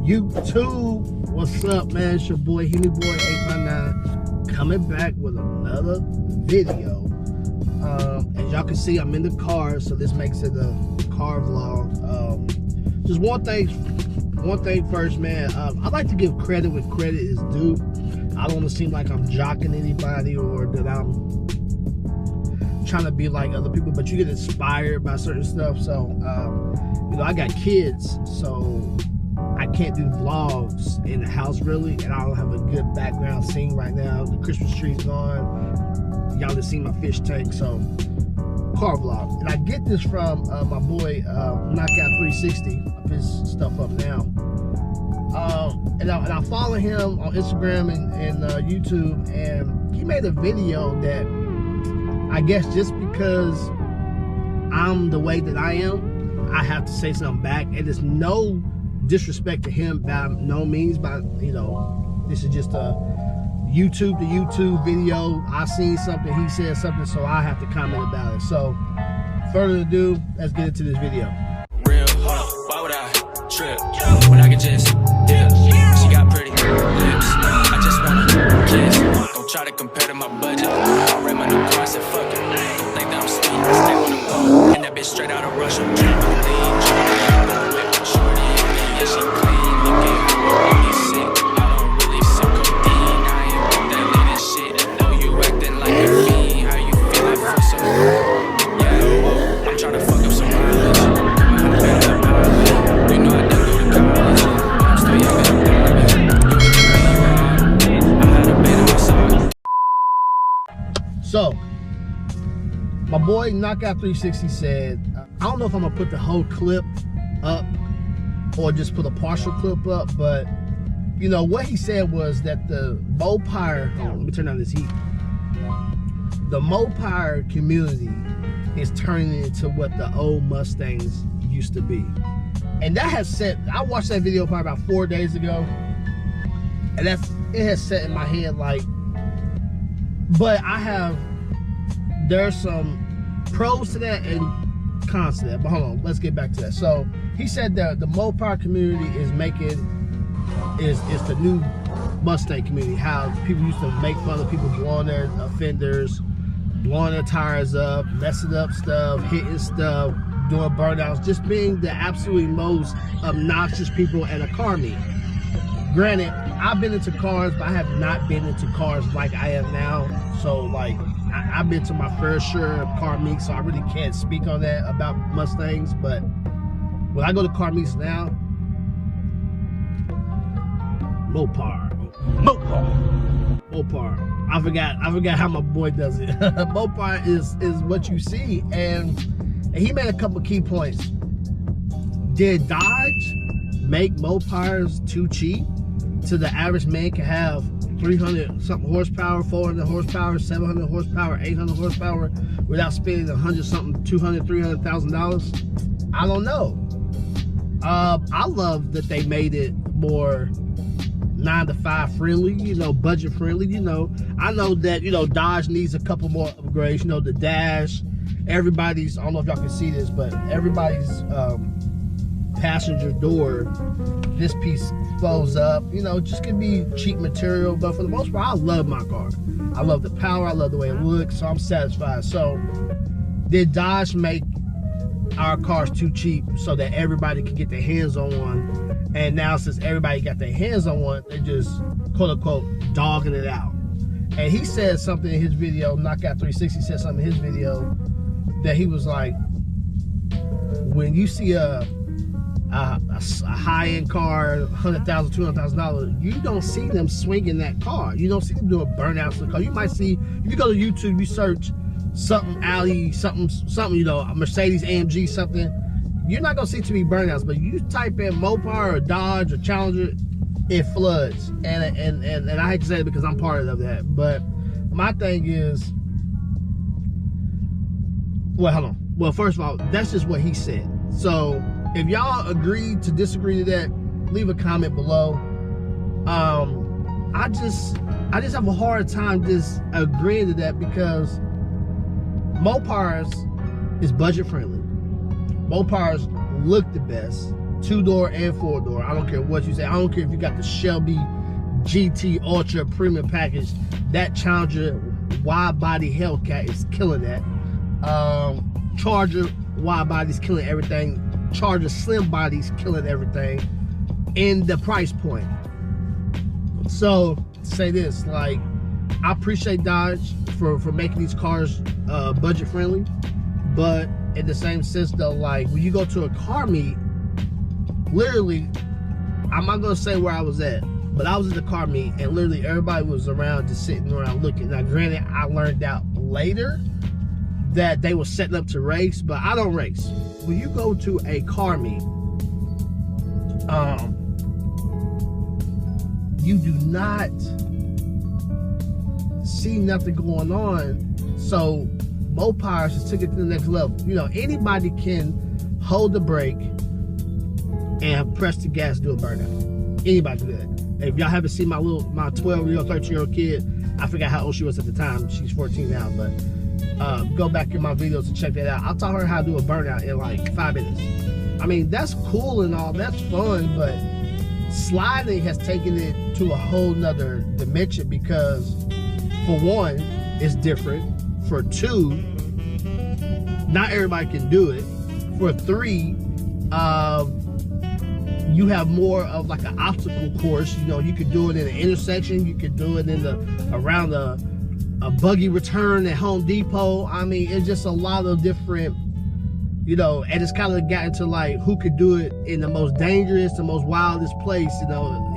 YouTube, what's up, man? It's your boy Henny Boy 859 coming back with another video. As y'all can see, I'm in the car, so this makes it a car vlog. Just one thing first, man. I like to give credit when credit is due. I don't want to seem like I'm jocking anybody or that I'm trying to be like other people, but you get inspired by certain stuff. So you know, I got kids, so I can't do vlogs in the house really, and I don't have a good background scene right now. The Christmas tree's gone. Y'all just seen my fish tank, so car vlog. And I get this from my boy Knockout 360. I put his stuff up now. And I follow him on Instagram and YouTube, and he made a video that I guess just because I'm the way that I am, I have to say something back. And there's no disrespect to him by no means, but you know, this is just a YouTube to YouTube video. I seen something, he said something, so I have to comment about it. So further ado, let's get into this video. Real, why would I trip when I can just dip? She got pretty lips, I just wanna kiss. Don't try to compare to my budget. I ran my new car, I said fuck it. Don't think that I'm sweet, stay on the go. And that bitch straight out of Russia. She clean, look at her, you sick. I don't really sip codeine, I ain't with that latest shit. Know you acting like a fiend, how you feeling for some? Yeah, I'm trying to fuck up some mileage. I'm better than mileage. You know I didn't go to college, but I'm still young and I'm I had a bit of my sock. So my boy Knockout 360 said, I don't know if I'm gonna put the whole clip up or just put a partial clip up, but you know what he said was that the Mopar, let me turn on this heat. The Mopar community is turning into what the old Mustangs used to be, and that has set. I watched that video probably about 4 days ago, and it has set in my head like. But there's some pros to that and cons to that, but hold on, let's get back to that. So he said that the Mopar community is the new Mustang community. How people used to make fun of people blowing their fenders, blowing their tires up, messing up stuff, hitting stuff, doing burnouts, just being the absolutely most obnoxious people at a car meet. Granted, I've been into cars, but I have not been into cars like I am now. So like, I've been to my fair share of car meets, so I really can't speak on that about Mustangs. But when I go to car meets now, Mopar. I forgot how my boy does it. Mopar is what you see, and he made a couple key points. Did Dodge make Mopars too cheap so the average man can have 300 something horsepower, 400 horsepower, 700 horsepower, 800 horsepower without spending 100 something, 200, $300,000? I don't know. I love that they made it more 9-to-5 friendly, you know, budget friendly. You know, I know that, you know, Dodge needs a couple more upgrades. You know, the dash, everybody's, I don't know if y'all can see this, but everybody's passenger door, this piece folds up. You know, just can be cheap material, but for the most part, I love my car. I love the power, I love the way it looks, so I'm satisfied. So did Dodge make our cars too cheap so that everybody could get their hands on one? And now since everybody got their hands on one, they're just quote unquote dogging it out. And he said something in his video, Knockout 360 said something in his video, that he was like, when you see a high-end car, $100,000, $200,000, you don't see them swinging that car. You don't see them doing burnouts in the car. You might see, if you go to YouTube, you search something Audi, something, you know, a Mercedes AMG, something, you're not gonna see too many burnouts. But you type in Mopar or Dodge or Challenger, it floods. And I hate to say it because I'm part of that. But my thing is, well, hold on. Well, first of all, that's just what he said. So if y'all agree to disagree to that, leave a comment below. I just have a hard time just agreeing to that because Mopars is budget friendly. Mopars look the best. 2-door and 4-door. I don't care what you say. I don't care if you got the Shelby GT Ultra Premium Package. That Challenger wide body Hellcat is killing that. Charger wide body's killing everything. Charger slim body's killing everything in the price point. So say this, like, I appreciate Dodge for making these cars budget friendly, but in the same sense though, like when you go to a car meet, literally, I'm not gonna say where I was at, but I was at the car meet and literally everybody was around just sitting around looking. Now granted, I learned out later that they were setting up to race, but I don't race. When you go to a car meet, you do not see nothing going on. So Mopars just took it to the next level. You know, anybody can hold the brake and press the gas, do a burnout. Anybody can do that. If y'all haven't seen my 12-year-old, 13-year-old kid, I forgot how old she was at the time. She's 14 now, but go back in my videos and check that out. I'll taught her how to do a burnout in like 5 minutes. I mean, that's cool and all, that's fun, but sliding has taken it to a whole nother dimension because for one, it's different. For two, not everybody can do it. For three, you have more of like an obstacle course. You know, you could do it in an intersection. You could do it in around a buggy return at Home Depot. I mean, it's just a lot of different, you know, and it's kind of gotten to like who could do it in the most dangerous, the most wildest place. You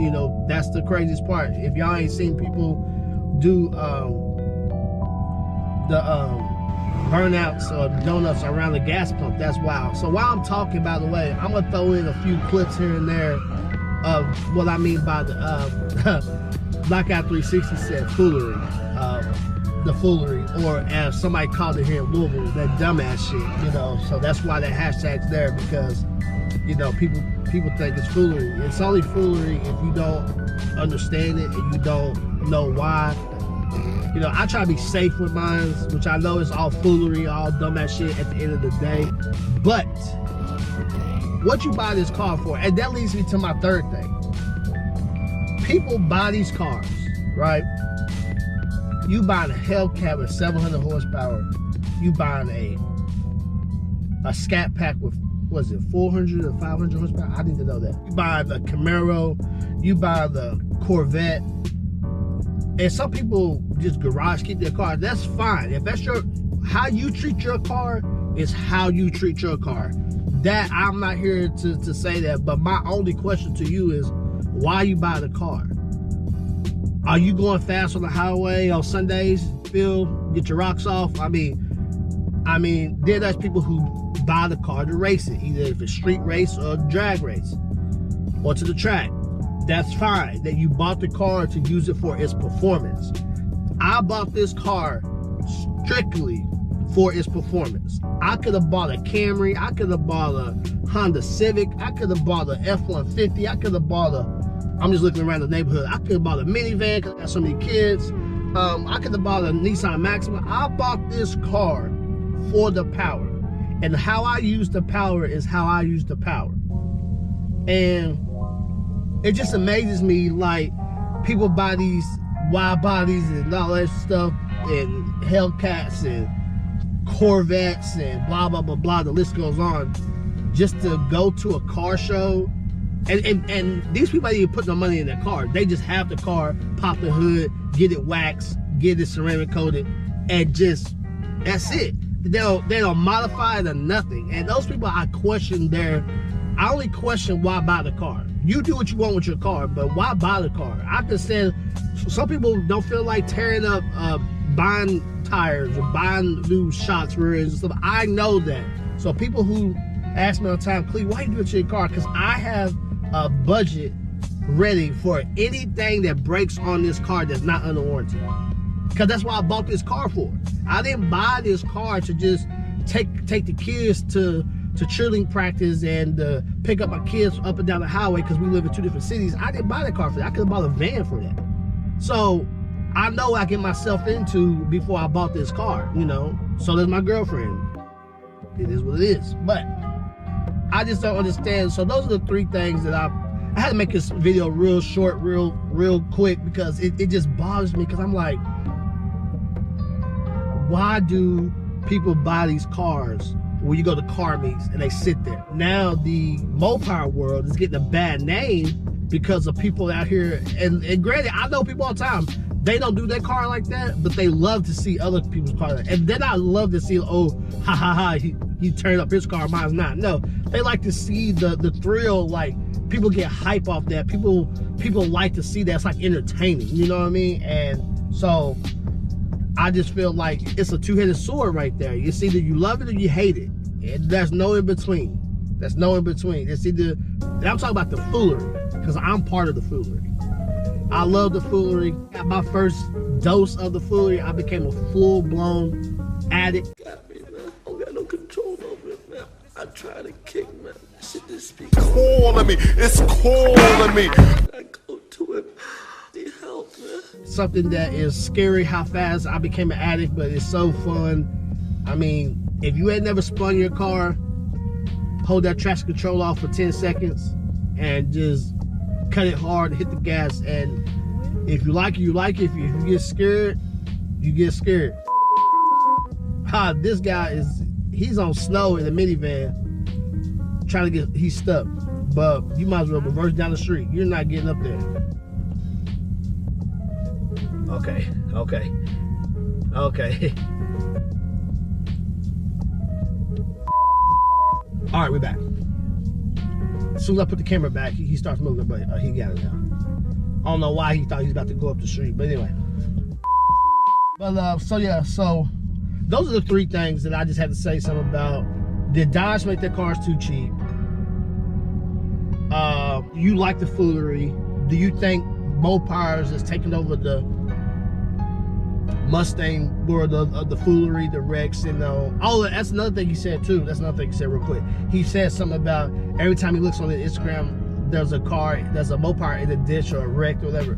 know, that's the craziest part. If y'all ain't seen people do the burnouts or donuts around the gas pump, that's wild. So while I'm talking, by the way, I'm gonna throw in a few clips here and there of what I mean by the Blackout 360 said foolery, the foolery, or as somebody called it here in Louisville, that dumbass shit. You know, so that's why that hashtag's there, because you know people think it's foolery. It's only foolery if you don't understand it and you don't know why. You know, I try to be safe with mine, which I know is all foolery, all dumbass shit at the end of the day. But what you buy this car for, and that leads me to my third thing. People buy these cars, right? You buying a Hellcat with 700 horsepower. You buying a Scat Pack with, was it 400 or 500 horsepower? I need to know that. You buy the Camaro. You buy the Corvette. And some people just garage keep their car. That's fine. If that's how you treat your car is how you treat your car. That, I'm not here to say that, but my only question to you is, why you buy the car? Are you going fast on the highway on Sundays? Get your rocks off? I mean, then there's people who buy the car to race it, either if it's street race or drag race, or to the track. That's fine, that you bought the car to use it for its performance. I bought this car strictly for its performance. I could have bought a Camry, I could have bought a Honda Civic, I could have bought a F-150, I could have bought I'm just looking around the neighborhood, I could have bought a minivan because I got so many kids. I could have bought a Nissan Maxima. I bought this car for the power. And how I use the power is how I use the power. And it just amazes me, like, people buy these wide bodies and all that stuff, and Hellcats and Corvettes and blah, blah, blah, blah, the list goes on, just to go to a car show. And these people ain't even put no money in their car. They just have the car, pop the hood, get it waxed, get it ceramic coated, and just, that's it. They don't modify it or nothing. And those people, I only question why buy the car. You do what you want with your car, but why buy the car? I understand some people don't feel like tearing up, buying tires or buying new shocks, rear ends and stuff. I know that. So people who ask me all the time, Cleve, why you do it to your car? Because I have a budget ready for anything that breaks on this car that's not under warranty. Because that's why I bought this car for. I didn't buy this car to just take the kids to cheerleading practice and pick up my kids up and down the highway because we live in 2 different cities. I didn't buy that car for that. I could have bought a van for that. So I know what I get myself into before I bought this car, you know. So does my girlfriend. It is what it is. But I just don't understand. So those are the three things that I had to make this video real short, real quick, because it just bothers me, because I'm like, why do people buy these cars when you go to car meets and they sit there? Now the Mopar world is getting a bad name because of people out here, and granted, I know people all the time, they don't do their car like that, but they love to see other people's cars. And then I love to see, oh, ha ha ha, he turned up his car, mine's not. No, they like to see the thrill, like people get hype off that. People like to see that. It's like entertaining, you know what I mean? And so I just feel like it's a two-headed sword right there. It's either you love it or you hate it. And there's no in between. There's no in between. It's either, and I'm talking about the foolery, because I'm part of the foolery. I love the foolery. At my first dose of the foolery, I became a full-blown addict. Got me, man. I don't got no control over it, man. I try to kick, man. Shit just be calling me. It's calling me. I go to it. Need help, man. Something that is scary how fast I became an addict, but it's so fun. I mean, if you ain't never spun your car, hold that traction control off for 10 seconds and just cut it hard, hit the gas, and if you like it, you like it. If you get scared, you get scared. This guy he's on snow in a minivan trying to he's stuck, but you might as well reverse down the street. You're not getting up there. Okay. All right, we're back. As soon as I put the camera back, he starts moving, but he got it now. I don't know why he thought he was about to go up the street, but anyway. But so those are the three things that I just had to say something about. Did Dodge make their cars too cheap? You like the foolery? Do you think Mopars is taking over the Mustang world of the foolery, the wrecks, and oh, that's another thing he said too. That's another thing he said real quick. He said something about every time he looks on his Instagram, there's a Mopar in a ditch or a wreck or whatever.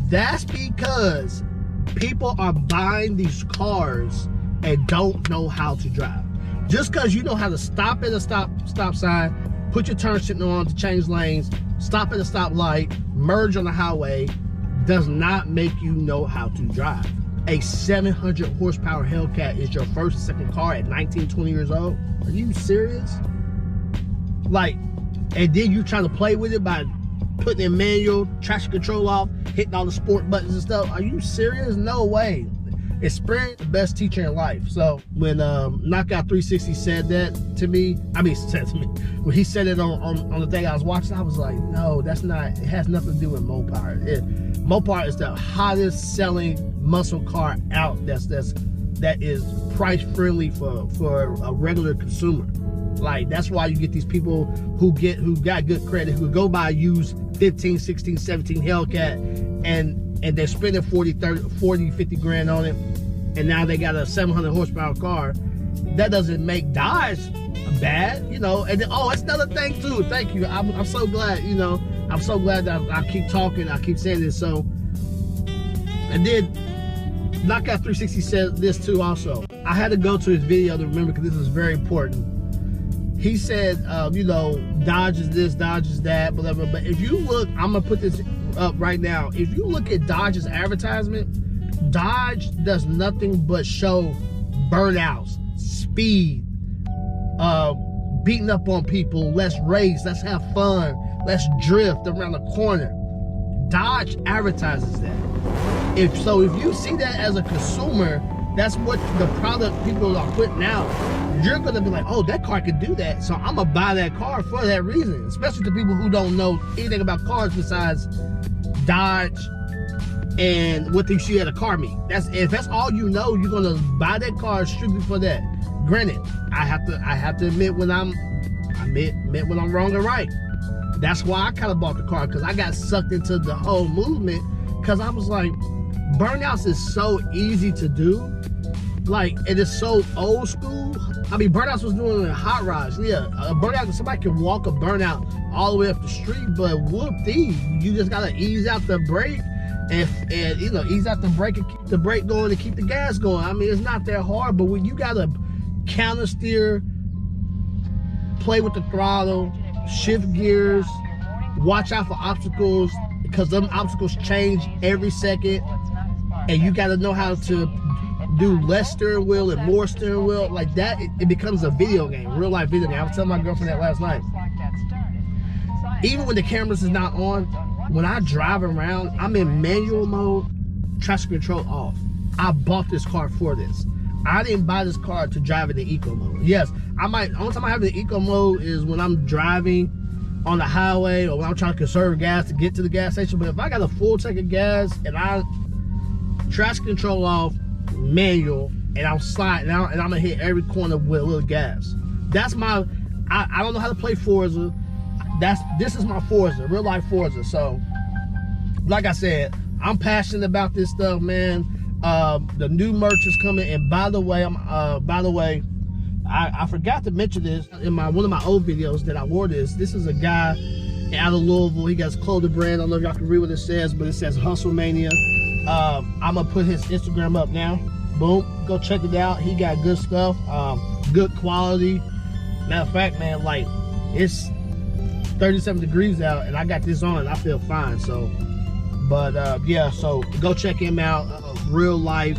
That's because people are buying these cars and don't know how to drive. Just because you know how to stop at a stop sign, put your turn signal on to change lanes, stop at a stoplight, merge on the highway, does not make you know how to drive. A 700 horsepower Hellcat is your first and second car at 19, 20 years old? Are you serious? Like, and then you trying to play with it by putting in manual, traction control off, hitting all the sport buttons and stuff? Are you serious? No way. Experience, the best teacher in life. So when Knockout 360 said that to me, when he said it on the thing I was watching, I was like, no, that's not, it has nothing to do with Mopar. Mopar is the hottest selling muscle car out that is price friendly for a regular consumer. Like, that's why you get these people who got good credit, who go buy used 15, 16, 17 Hellcat and they're spending 40, 50 grand on it, and now they got a 700 horsepower car. That doesn't make Dodge bad, you know. And then, oh, that's another thing too. Thank you. I'm so glad, you know. I'm so glad that I keep talking, I keep saying this. So, and then Knockout 360 said this too also. I had to go to his video to remember, because this is very important. He said, you know, Dodge is this, Dodge is that, whatever. But if you look, I'm gonna put this up right now. If you look at Dodge's advertisement, Dodge does nothing but show burnouts, speed, beating up on people, let's race, let's have fun, let's drift around the corner. Dodge advertises that. If you see that as a consumer, that's what the product people are putting out. You're gonna be like, oh, that car could do that, so I'm gonna buy that car for that reason. Especially to people who don't know anything about cars besides Dodge and what they see at a car meet. If that's all you know, you're gonna buy that car strictly for that. Granted, I have to admit when I'm wrong and right. That's why I kind of bought the car, because I got sucked into the whole movement, because I was like, burnouts is so easy to do. Like, it is so old school. I mean, burnouts was doing it in hot rods. Yeah, a burnout, somebody can walk a burnout all the way up the street, but whoop-dee, you just gotta ease out the brake and you know, ease out the brake and keep the brake going and keep the gas going. I mean, it's not that hard, but when you gotta counter steer play with the throttle, shift gears, watch out for obstacles, because them obstacles change every second, and you got to know how to do less steering wheel and more steering wheel. Like that, it becomes a video game, real life video game. I was telling my girlfriend that last night. Even when the cameras is not on, when I drive around, I'm in manual mode, traction control off. I bought this car for this. I didn't buy this car to drive in the eco mode. Yes, only time I have the eco mode is when I'm driving on the highway or when I'm trying to conserve gas to get to the gas station. But if I got a full tank of gas and I traction control off, manual, and I'm sliding out and I'm gonna hit every corner with a little gas. That's my, I don't know how to play Forza. This is my Forza, real life Forza. So, like I said, I'm passionate about this stuff, man. The new merch is coming, and by the way, I forgot to mention this in one of my old videos that I wore this. This is a guy out of Louisville. He got his clothing brand. I don't know if y'all can read what it says, but it says Hustle Mania. I'm gonna put his Instagram up now. Boom, go check it out. He got good stuff, good quality. Matter of fact, man, like it's 37 degrees out and I got this on and I feel fine. So, but yeah, so go check him out. Real life,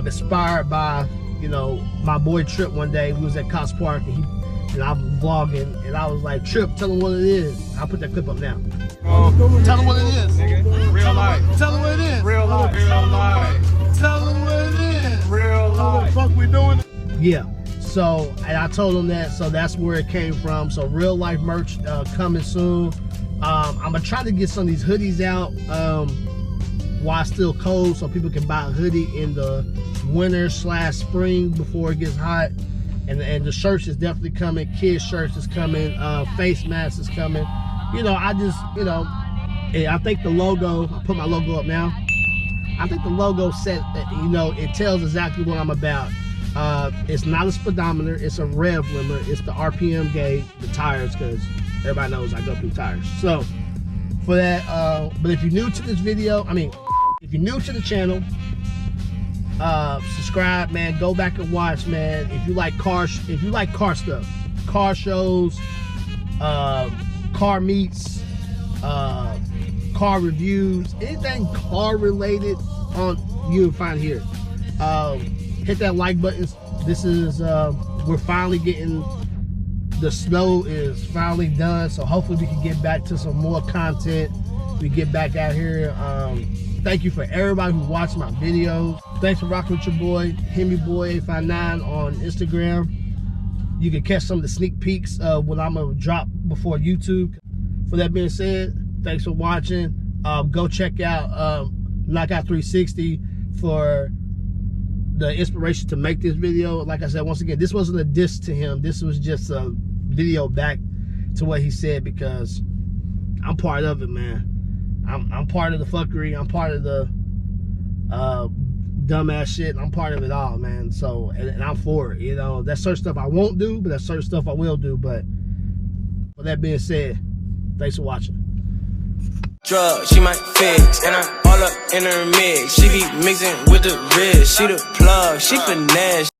inspired by, you know, my boy Trip. One day we was at Cox Park and I'm vlogging and I was like, Trip, tell him what it is. I'll put that clip up now. Tell him what it is. Nigga. Real life. Tell him what it is. Real life. Real life. Tell him what it is. Real life. What the fuck we doing? Yeah. So, and I told him that, so that's where it came from. So real life merch coming soon. I'm gonna try to get some of these hoodies out while it's still cold, so people can buy a hoodie in the winter/spring before it gets hot. And the shirts is definitely coming. Kids shirts is coming. Face masks is coming. You know, I just, you know, I think the logo, I put my logo up now. I think the logo set, you know, it tells exactly what I'm about. It's not a speedometer, it's a rev limiter, it's the RPM gauge, the tires, because everybody knows I go through tires. So, for that, but if you're new to this video, if you're new to the channel, subscribe, man, go back and watch, man. If you like cars, if you like car stuff, car shows, car meets, car reviews, anything car related, you'll find here. Hit that like button. This is we're finally getting, the snow is finally done, so hopefully we can get back to some more content. We get back out here. Thank you for everybody who watched my videos. Thanks for rocking with your boy HemiBoy859 on Instagram. You can catch some of the sneak peeks of what I'm gonna drop before YouTube. For that being said, thanks for watching. Go check out Knockout 360 for the inspiration to make this video. Like I said, once again, this wasn't a diss to him. This was just a video back to what he said, because I'm part of it, man. I'm part of the fuckery. I'm part of the dumbass shit. I'm part of it all, man. So, and I'm for it. You know, that's certain stuff I won't do, but that's certain stuff I will do. But with that being said, thanks for watching. Drug, she might fix, and I'm all up in her mix. She be mixing with the wrist, she the plug, she finesse.